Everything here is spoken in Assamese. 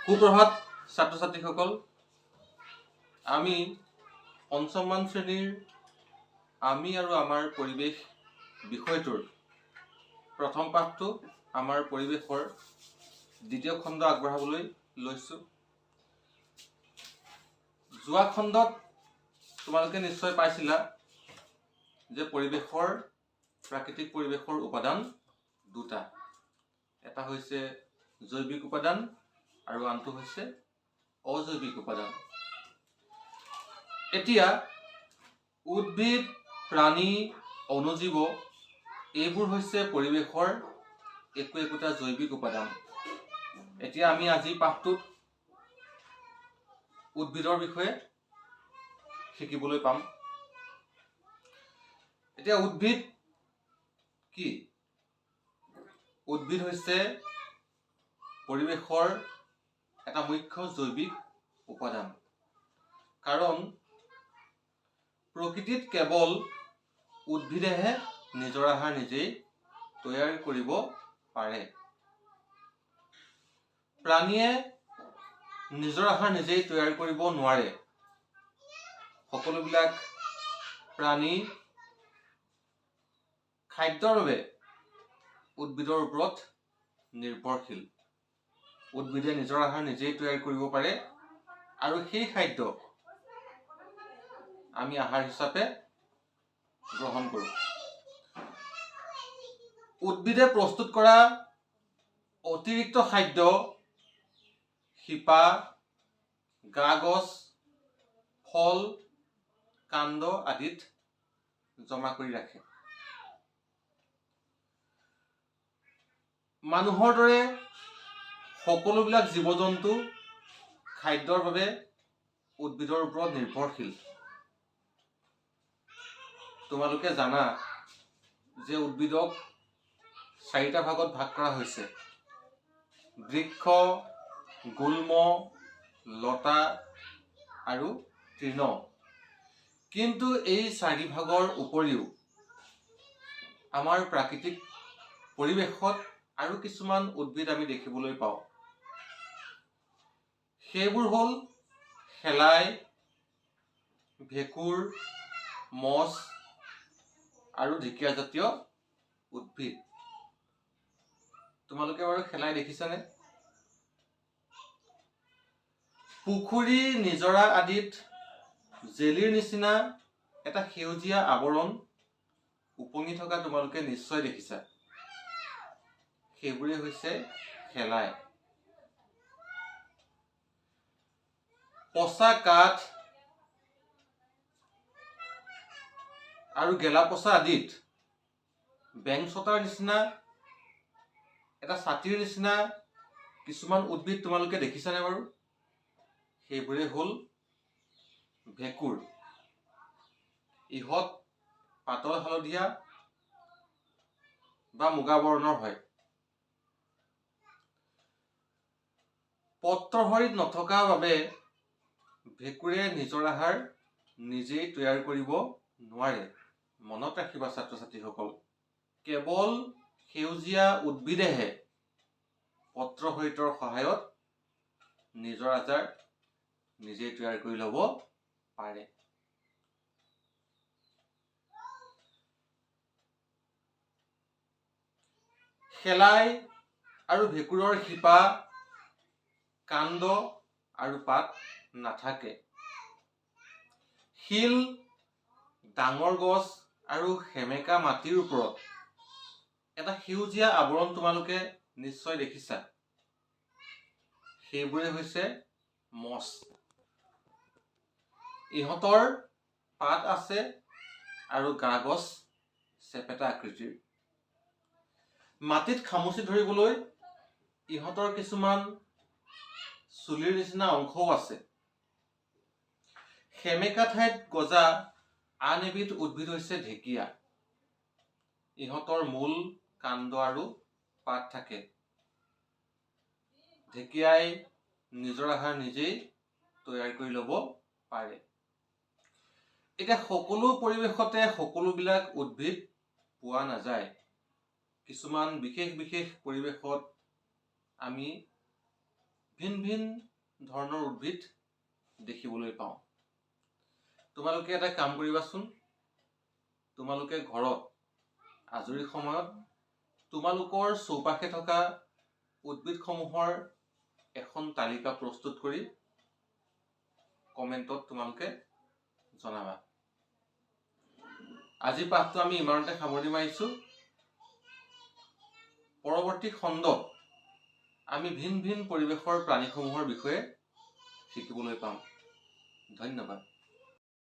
সুপ্ৰভাত ছাত্ৰ ছাত্ৰীসকল, আমি পঞ্চমমান শ্ৰেণীৰ আমি আৰু আমাৰ পৰিৱেশ বিষয়টোৰ প্ৰথম পাঠটো আমাৰ পৰিৱেশৰ দ্বিতীয় খণ্ড আগবঢ়াবলৈ লৈছোঁ। যোৱা খণ্ডত তোমালোকে নিশ্চয় পাইছিলা যে প্ৰাকৃতিক পৰিৱেশৰ উপাদান দুটা, এটা হৈছে জৈৱিক উপাদান আৰু আনটো হৈছে অজৈৱিক উপাদান। এতিয়া উদ্ভিদ, প্ৰাণী, অণুজীৱ এইবোৰ হৈছে পৰিৱেশৰ একোটা জৈৱিক উপাদান। এতিয়া আমি আজি পাঠটোত উদ্ভিদৰ বিষয়ে শিকিবলৈ পাম। এতিয়া উদ্ভিদ কি? উদ্ভিদ হৈছে পৰিৱেশৰ এটা মুখ্য জৈৱিক উপাদান। কাৰণ প্ৰকৃতিত কেৱল উদ্ভিদেহে নিজৰ আহাৰ নিজেই তৈয়াৰ কৰিব পাৰে। প্ৰাণীয়ে নিজৰ আহাৰ নিজেই তৈয়াৰ কৰিব নোৱাৰে। সকলোবিলাক প্ৰাণী খাদ্যৰ বাবে উদ্ভিদৰ ওপৰত নিৰ্ভৰশীল। উদ্ভিদে নিজৰ আহাৰ নিজেই তৈয়াৰ কৰিব পাৰে আৰু সেই খাদ্য আমি আহাৰ হিচাপে গ্ৰহণ কৰোঁ। উদ্ভিদে প্ৰস্তুত কৰা অতিৰিক্ত খাদ্য শিপা, গা-গছ, ফল, কাণ্ড আদিত জমা কৰি ৰাখে। মানুহৰ দৰে সকলোবিলাক জীৱ-জন্তু খাদ্যৰ বাবে উদ্ভিদৰ ওপৰত নিৰ্ভৰশীল। তোমালোকে জানা যে উদ্ভিদক 4টা ভাগত ভাগ কৰা হৈছে: বৃক্ষ, গুল্ম, লতা আৰু তৃণ। কিন্তু এই 4 ভাগৰ উপৰিও আমাৰ প্ৰাকৃতিক পৰিৱেশত আৰু কিছুমান উদ্ভিদ আমি দেখিবলৈ পাওঁ। সেইবোৰ হ'ল শেলাই, ভেঁকুৰ, মছ আৰু ঢেকীয়া জাতীয় উদ্ভিদ। তোমালোকে বাৰু শেলাই দেখিছানে? পুখুৰী, নিজৰা আদিত জেলিৰ নিচিনা এটা সেউজীয়া আৱৰণ উপঙি থকা তোমালোকে নিশ্চয় দেখিছা। সেইবোৰে হৈছে শেলাই। পচা কাঠ আৰু গেলা পচা আদিত বেংছতাৰ নিচিনা এটা ছাতিৰ নিচিনা কিছুমান উদ্ভিদ তোমালোকে দেখিছানে বাৰু? সেইবোৰে হ'ল ভেঁকুৰ। ইহঁত পাতল হালধীয়া বা মুগা বৰণৰ হয়। পত্ৰভৰিত নথকা বাবে ভেঁকুৰে নিজৰ আহাৰ নিজেই তৈয়াৰ কৰিব নোৱাৰে। মনত ৰাখিবা ছাত্ৰ-ছাত্ৰীসকল, কেৱল সেউজীয়া উদ্ভিদেহে পত্ৰভৰিতৰ সহায়ত নিজৰ আহাৰ নিজেই তৈয়াৰ কৰি ল'ব পাৰে। শেলাই আৰু ভেঁকুৰৰ শিপা, কাণ্ড আৰু পাত নাথাকে। শিল, ডাঙৰ গছ আৰু সেমেকা মাটিৰ ওপৰত এটা সেউজীয়া আৱৰণ তোমালোকে নিশ্চয় দেখিছা। সেইবোৰে হৈছে মছ। ইহঁতৰ পাত আছে আৰু গা-গছ চেপেটা আকৃতিৰ। মাটিত খামুচি ধৰিবলৈ ইহঁতৰ কিছুমান চুলিৰ নিচিনা অংশও আছে। সেমেকা ঠাইত গজা আন এবিধ উদ্ভিদ হৈছে ঢেকীয়া। ইহঁতৰ মূল, কাণ্ড আৰু পাত থাকে। ঢেকীয়াই নিজৰ আহাৰ নিজেই তৈয়াৰ কৰি ল'ব পাৰে। এতিয়া সকলো পৰিৱেশতে সকলোবিলাক উদ্ভিদ পোৱা নাযায়। কিছুমান বিশেষ পৰিৱেশত আমি ভিন ভিন ধৰণৰ উদ্ভিদ দেখিবলৈ পাওঁ। তোমালোকে এটা কাম কৰিবাচোন, তোমালোকে ঘৰত আজৰি সময়ত তোমালোকৰ চৌপাশে থকা উদ্ভিদসমূহৰ এখন তালিকা প্ৰস্তুত কৰি কমেণ্টত তোমালোকে জনাবা। আজি পাঠটো আমি ইমানতে সামৰণি মাৰিছোঁ। পৰৱৰ্তী খণ্ডত আমি ভিন ভিন পৰিৱেশৰ প্ৰাণীসমূহৰ বিষয়ে শিকিবলৈ পাম। ধন্যবাদ।